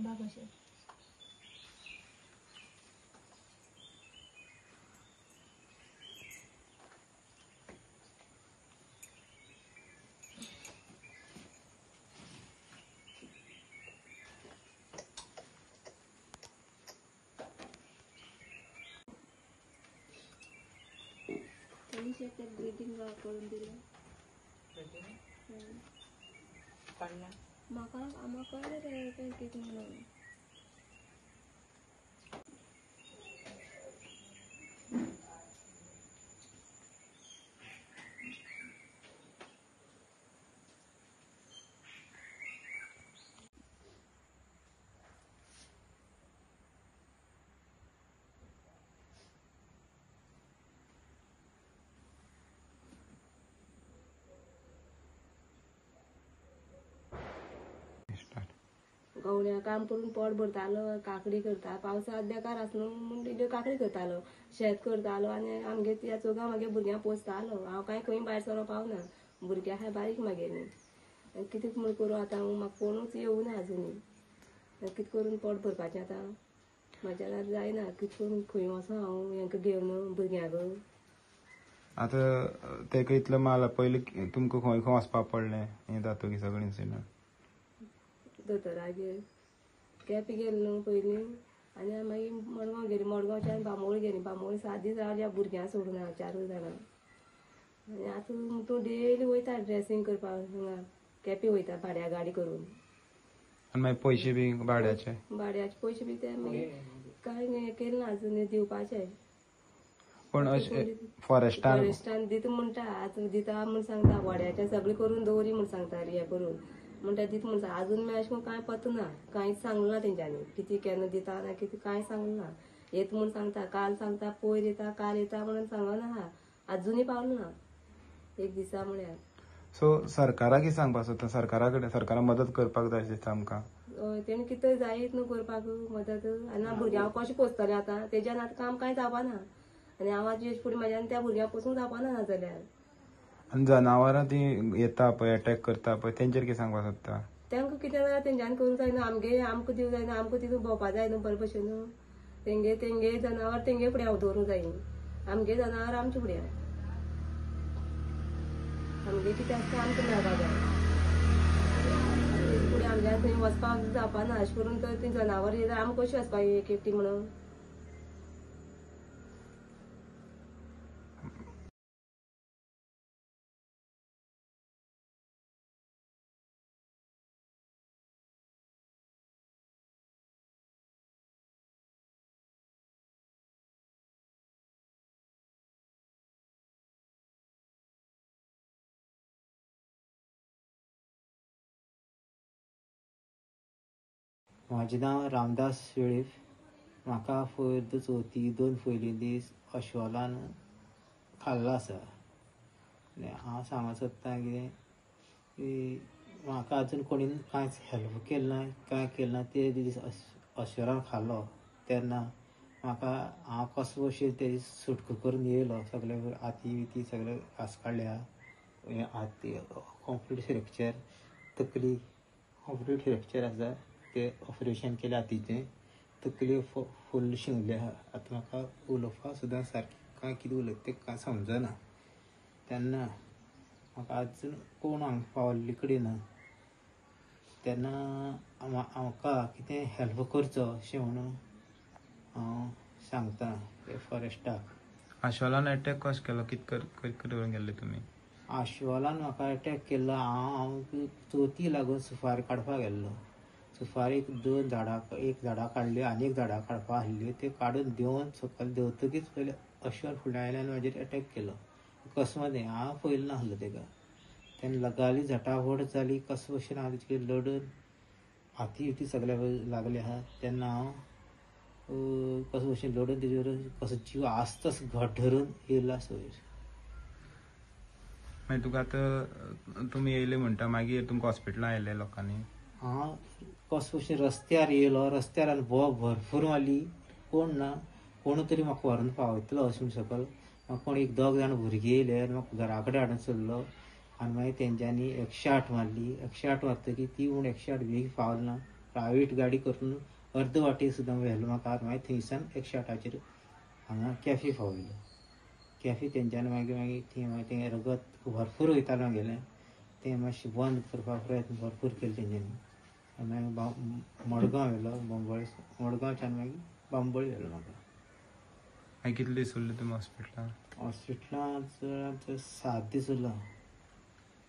बाबाशें त्यांनी शेतात ग्रीटिंग करून दिलं म्हाका केक म्हणून गवळ्या काम करून पोट भरतालो, काकडी करता, पावसात बेकार आसलो म्हणून काकडी करतालो, शेत करतालो आनी आमगे त्या चौगा मागे भुरग्यांक पोसतालो. हांव कांय खंय भायर सरो पावना, भुरगे आहाय बारीक मागेली. कितें म्हूण करूं आतां म्हाका कोणूच येवना आजुनी. कितें करून पोट भरपाचें आतां म्हाज्यान जायना. कितें करून खंय वचों हांव हेंका घेवन भुरग्यांक. आतां तेका इतलो माल पयलीं तुमकां खंय खंय वचपा पडलें हें जातकीर सगळें इन्सिडंट? दोतोरागेर केपें गेलें न्हू पयलीं आनी मागीर मडगांव गेलीं. मडगांवच्यान बांबोळी गेलीं. बांबोळी 7 दीस रावलीं. भुरग्यांक सोडून हांव 4 जाणां. आनी आतां तूं डेली वयता ड्रेसींग करपाक हांगा केपें वयता भाड्या गाडी करून. आनी मागीर पयशे बी भाड्याचे पयशे बी ते मागीर कांय केलें ना आजून दिवपाचे. पण अशें फॉरेस्टान दिता म्हणटा. आतां दिता म्हूण सांगता. वाड्याचें सगळें करून दवरी म्हूण सांगता हें करून म्हणटा दिता म्हूण सांगता. आजून अशें करून कांय पत्तो ना. कांयच सांगलें ना तेंच्यांनी कितें केन्ना दिता ना कितें कांय सांगलें ना. येता म्हूण सांगता. काल सांगता पयर येता काल येता म्हणून सांगना आहा. आजुनी पावलें ना एक दिसा म्हळ्यार. सो सरकाराक कितें सांगपाक सोदता? सरकाराक मदत करपाक जाय दिसता आमकां. हय तेणी कितें जायत न्हू करपाक मदत. आनी भुरग्यांक कशें पोसतलें आतां तेज्यान आतां काम कांय जावपाना. आनी हांव आतां फुडें म्हाज्यान त्या भुरग्यांक पोसूंक जावपाना नाजाल्यार. आनी जनावरां ती येता पळय अटॅक करता पळय तेंचेर कितें सांगपाक सोदता? तांकां कितें जाल्यार तेंच्यांनी करूंक जायना. आमकां दिवंक जायना. आमकां तितून भोंवपा जाय न्हू बरे भशेन. तेंगे जनावर तेंगे फुडें हांव दवरूंक जाय. आमगे जनावर आमचे फुडें. आमगे कितें आसता आमकां मेळपाक जाय. फुडें आमच्यान थंय वचपाक जावपाना. अशें करून तर तीं जनावर येयल्यार आमकां कशीं वचपाक एक एकटी म्हणून. म्हाजें नांव रामदास वेळीप. म्हाका फक्त चवथी 2 पयलीं दीस अस्वलान खाल्लो आसा. हांव सांगूंक सोदतां कितें की म्हाका आजून कोणी कांयच हेल्प केलें ना कांय केलें ना. ते दीस अस्वलान खाल्लो तेन्ना म्हाका हांव कसो भशेन तेजी सुटका करून येयलो. सगळे हाती बिती सगळे घास काडल्या. हाती कंप्लीट फ्रॅक्चर तकली कंप्लीट फ्रॅक्चर आसा. ते ऑपरेशन केलें हातीचें. तकली फुल्ल शिंवले आहा. आतां म्हाका उलोवपाक सुद्दां सारकें कांय कितें उलयता तें कांय समजना. तेन्ना म्हाका आजून कोण हांगा पावल्ले कडेन ना. तेन्ना म्हाका कितें हेल्प करचो अशें म्हणून हांव सांगतां फॉरेस्टाक. अस्वलान अटॅक कसो केलो? कितें करून गेल्ले तुमी? अस्वलान म्हाका अटॅक केल्लो. हांव चवथीक लागून सुपारी काडपाक गेल्लो. सुपारीक 2 झाडां एक झाडां काडली आनी एक झाडां काडपा आसली. ते काडून देंवन सकयल देंवतकीच पयलीं अस्वल फुडें आयलें आनी म्हाजेर अटॅक केलो. अकस्मात हांव पळयलो नासलो तेका. तेन्ना लगाली झटाफट जाली. कसो भशेन हांव तेचे कडेन लडून हाती बिती सगळे लागले आहा. तेन्ना हांव कसो भशेन लडून तेजे कसो जीव आसा तसो घट धरून येयलो आसा वयर. मागीर तुका आतां तुमी येयले म्हणटा मागीर तुमकां हॉस्पिटलांत व्हेले लोकांनी? हांव कसो भशेन रस्त्यार येयलो. रस्त्यार आनी भोव भरपूर मारली. कोण ना कोण तरी म्हाका व्हरून पावयतलो अशें सकयल. म्हाका कोण 1-2 जाण भुरगे येयले आनी म्हाका घरा कडेन हाडून सोडलो. आनी मागीर तेंच्यांनी 108 मारली. 108 मारतकीर ती म्हूण 108 बेगीन पावली ना. प्रायवेट गाडी करून अर्द वाटेक सुद्दां व्हेलो म्हाका मागीर थंयसान 108चेर हांगा कॅफे पावयलो. कॅफे तेंच्यानी मागीर थंय रगत भरपूर वयतालें आमगेलें तें मातशें बंद करपाक प्रयत्न भरपूर केले तेंच्यांनी. मागीर मडगांव व्हेलो मडगांवच्यान मागीर बांबोळी व्हेलो म्हाका. मागीर कितले दीस उरले तुमी हॉस्पिटलांत? हॉस्पिटलांत 7 दीस उरलो.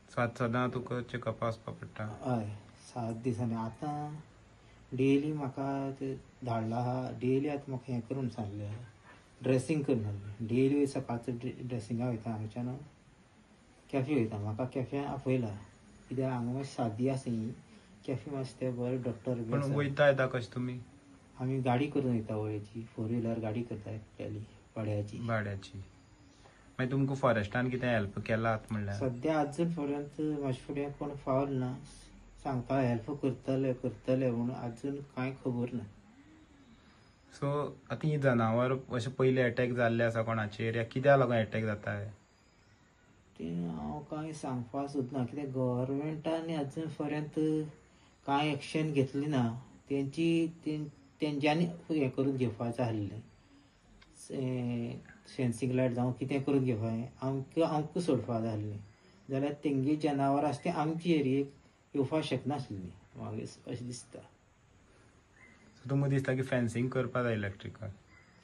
सदां तुका चेकअप वचपा पडटा? हय 7 दीस. आनी आतां डेली म्हाका ते धाडला आहा. डेली आतां म्हाका हें करून सांगलें आहा ड्रेसींग कर म्हणलें. डेली सकाळचो ड्रेसिंगाक वयता. हांगच्यान कॅफे वयता. म्हाका कॅफे आपयला कित्याक हांगा मातशी सादी आसा ही कॅफे मातशें ते बरे डॉक्टर बी पण आसा. वयता येता कशें तुमी? आमी गाडी करून वयता वळेची 4 व्हिलर गाडी करता एकट्याली भाड्याची. मागीर तुमकां फॉरेस्टान कितें हेल्प केलात म्हणल्यार? सद्या अजून पर्यंत म्हाजे फुडें कोण पावल ना. सांगता हेल्प करतले म्हणून अजून कांय खबर ना. सो आतां ही जनावर अशें पयलीं अटॅक जाल्ले आसा कोणाचेर या कित्याक लागून अटॅक जाता? तें हांव कांय सांगपाक सोदना कित्याक गव्हर्मेंटान अजून पर्यंत कांय एक्शन घेतली ना. तेंच्यांनी हें करून घेवपाक जाय आसलें. फेन्सिंग लायट जावं कितें करून घेवपाक आमकां सोडपाक जाय आसलें. जाल्यार तेंगे जनावर आसा तें आमचे एरियेक येवपाक शकनासलीं म्हाका अशें दिसता. तुमकां दिसता की फेन्सिंग करपाक जाय इलेक्ट्रिकल?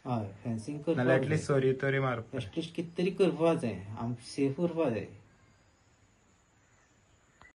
हय फेन्सिंग करपाक नाल्यार एटलीस्ट सोरी तरी मारपाक एटलीस्ट कितें तरी करपाक जाय. आमकां सेफ उरपाक जाय.